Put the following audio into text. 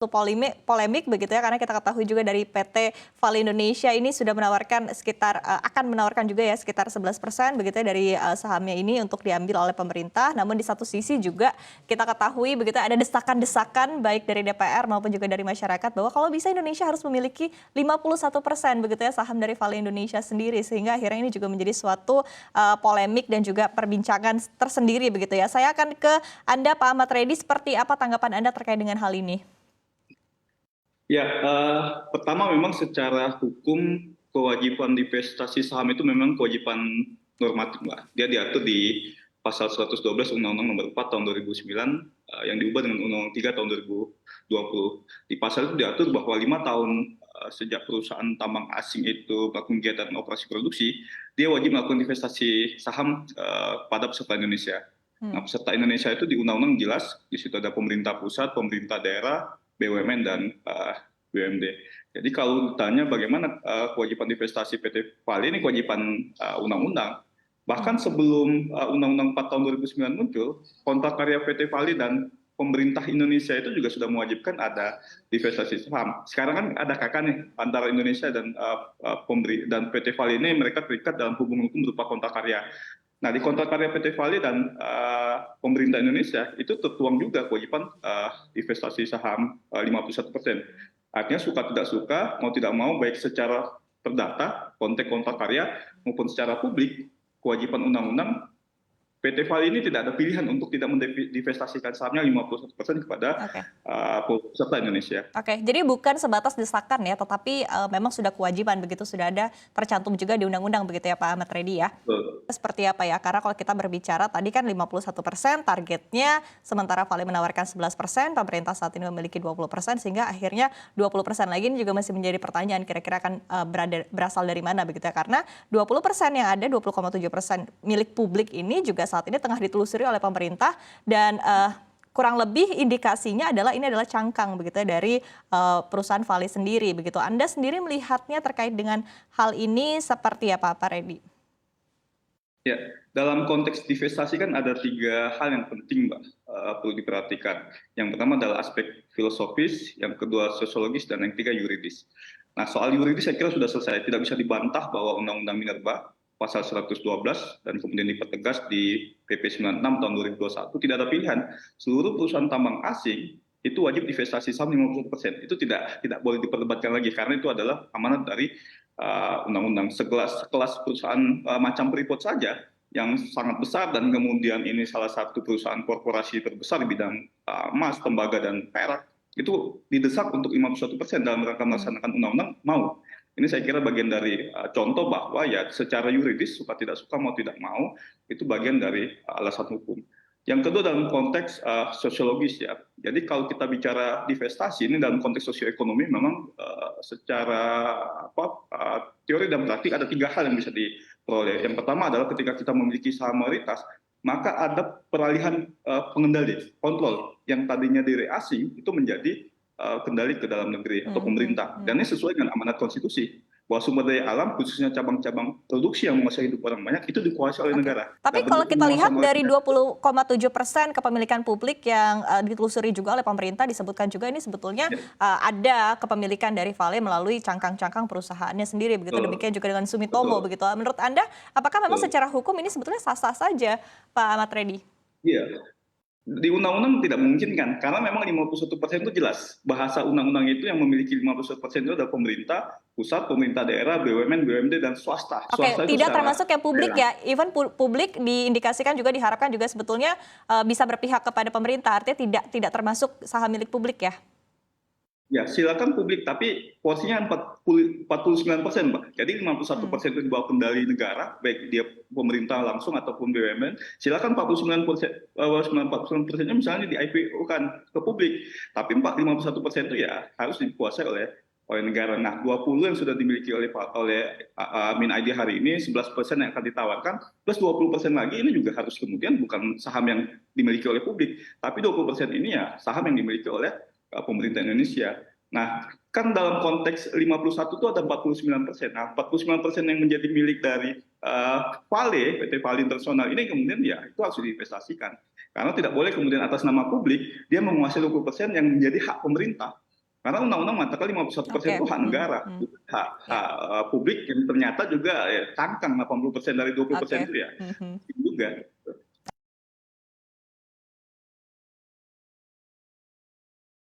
polemik begitu ya, karena kita ketahui juga dari PT Vale Indonesia ini sudah menawarkan akan menawarkan juga ya sekitar 11% begitu ya dari sahamnya ini untuk diambil oleh pemerintah. Namun di satu sisi juga kita ketahui begitu ada desakan-desakan baik dari DPR maupun juga dari masyarakat bahwa kalau bisa Indonesia harus memiliki 51% begitu ya saham dari Vale Indonesia sendiri, sehingga akhirnya ini juga menjadi suatu polemik dan juga perbincangan tersendiri begitu ya. Saya akan ke Anda Pak Ahmad Reddy, seperti apa tanggapan Anda terkait dengan hal ini? Ya, pertama memang secara hukum kewajiban divestasi saham itu memang kewajiban normatif, Mbak. Dia diatur di pasal 112 Undang-Undang Nomor 4 Tahun 2009 yang diubah dengan Undang-Undang 3 Tahun 2020. Di pasal itu diatur bahwa 5 tahun sejak perusahaan tambang asing itu melakukan kegiatan operasi produksi, dia wajib melakukan investasi saham pada peserta Indonesia. Nah, peserta Indonesia itu di undang-undang jelas, di situ ada pemerintah pusat, pemerintah daerah, BUMN, dan BUMD. Jadi kalau ditanya bagaimana kewajiban investasi PT Vale, ini kewajiban undang-undang. Bahkan sebelum Undang-Undang 4 tahun 2009 muncul, kontrak karya PT Vale dan pemerintah Indonesia itu juga sudah mewajibkan ada divestasi saham. Sekarang kan ada kakak nih antara Indonesia dan PT Vale ini, mereka terikat dalam hubungan hukum berupa kontrak karya. Nah, di kontrak karya PT Vale dan pemerintah Indonesia itu tertuang juga kewajiban investasi saham 51%. Artinya suka tidak suka, mau tidak mau, baik secara perdata, kontrak karya, maupun secara publik, kewajiban undang-undang, PT Vale ini tidak ada pilihan untuk tidak mendivestasikan sahamnya 51% kepada peserta Indonesia. Oke, jadi bukan sebatas desakan ya, tetapi memang sudah kewajiban begitu, sudah ada tercantum juga di undang-undang begitu ya Pak Ahmad Reddy ya? Betul. Seperti apa ya? Karena kalau kita berbicara tadi kan 51% targetnya, sementara Vale menawarkan 11%, pemerintah saat ini memiliki 20%, sehingga akhirnya 20% lagi ini juga masih menjadi pertanyaan kira-kira akan berasal dari mana begitu ya? Karena 20% yang ada, 20,7% milik publik ini juga saat ini tengah ditelusuri oleh pemerintah, dan kurang lebih indikasinya adalah ini adalah cangkang begitu ya dari perusahaan Vale sendiri begitu. Anda sendiri melihatnya terkait dengan hal ini seperti apa Pak Reddy? Ya, dalam konteks divestasi kan ada 3 hal yang penting, Mbak, perlu diperhatikan. Yang pertama adalah aspek filosofis, yang kedua sosiologis, dan yang ketiga yuridis. Nah, soal yuridis saya kira sudah selesai, tidak bisa dibantah bahwa Undang-Undang Minerba pasal 112 dan kemudian dipertegas di PP 96 tahun 2021 tidak ada pilihan. Seluruh perusahaan tambang asing itu wajib divestasi saham 51%. Itu tidak boleh diperdebatkan lagi karena itu adalah amanat dari undang-undang. Sekelas perusahaan macam Freeport saja yang sangat besar dan kemudian ini salah satu perusahaan korporasi terbesar di bidang emas, tembaga, dan perak, itu didesak untuk 51% dalam rangka melaksanakan undang-undang, mau. Ini saya kira bagian dari contoh bahwa ya secara yuridis, suka tidak suka, mau tidak mau, itu bagian dari alasan hukum. Yang kedua dalam konteks sosiologis ya. Jadi kalau kita bicara divestasi ini dalam konteks sosioekonomi memang secara teori dan praktik ada 3 hal yang bisa diperoleh. Yang pertama adalah ketika kita memiliki saham mayoritas, maka ada peralihan pengendali, kontrol yang tadinya dari asing itu menjadi kendali ke dalam negeri atau pemerintah. Dan ini sesuai dengan amanat konstitusi bahwa sumber daya alam khususnya cabang-cabang produksi yang menguasai hidup orang banyak itu dikuasai oleh negara. Tapi kalau kita lihat dari 20,7% kepemilikan publik yang ditelusuri juga oleh pemerintah, disebutkan juga ini sebetulnya ada kepemilikan dari Vale melalui cangkang-cangkang perusahaannya sendiri begitu. Demikian juga dengan Sumitomo begitu. Menurut Anda apakah memang secara hukum ini sebetulnya sah-sah saja Pak Ahmad Reddy? Iya. Di undang-undang tidak memungkinkan, karena memang 51% itu jelas. Bahasa undang-undang itu yang memiliki 51% itu adalah pemerintah pusat, pemerintah daerah, BUMN, BUMD, dan swasta. Oke, tidak termasuk yang publik ya. Even publik diindikasikan juga, diharapkan juga sebetulnya bisa berpihak kepada pemerintah. Artinya tidak termasuk saham milik publik ya? Ya, silakan publik, tapi porsinya 49%, Mbak. Jadi 51% itu di bawah kendali negara, baik dia pemerintah langsung ataupun BUMN. Silakan 49%-nya misalnya di IPO kan ke publik. Tapi 51% itu ya harus dikuasai oleh negara. Nah, 20 yang sudah dimiliki oleh Min ID hari ini, 11% yang akan ditawarkan, plus 20% lagi ini juga harus kemudian bukan saham yang dimiliki oleh publik, tapi 20% ini ya saham yang dimiliki oleh pemerintah Indonesia. Nah, kan dalam konteks 51 itu ada 49%. Nah, 49% yang menjadi milik dari Vale, PT Vale Internasional ini kemudian ya itu harus diinvestasikan. Karena tidak boleh kemudian atas nama publik dia menguasai 20% yang menjadi hak pemerintah. Karena undang-undang mengatakan 51% Oke. itu hak negara, hak Ya. hak, publik yang ternyata juga ya cangkang 80% dari 20% Oke. itu ya, itu juga.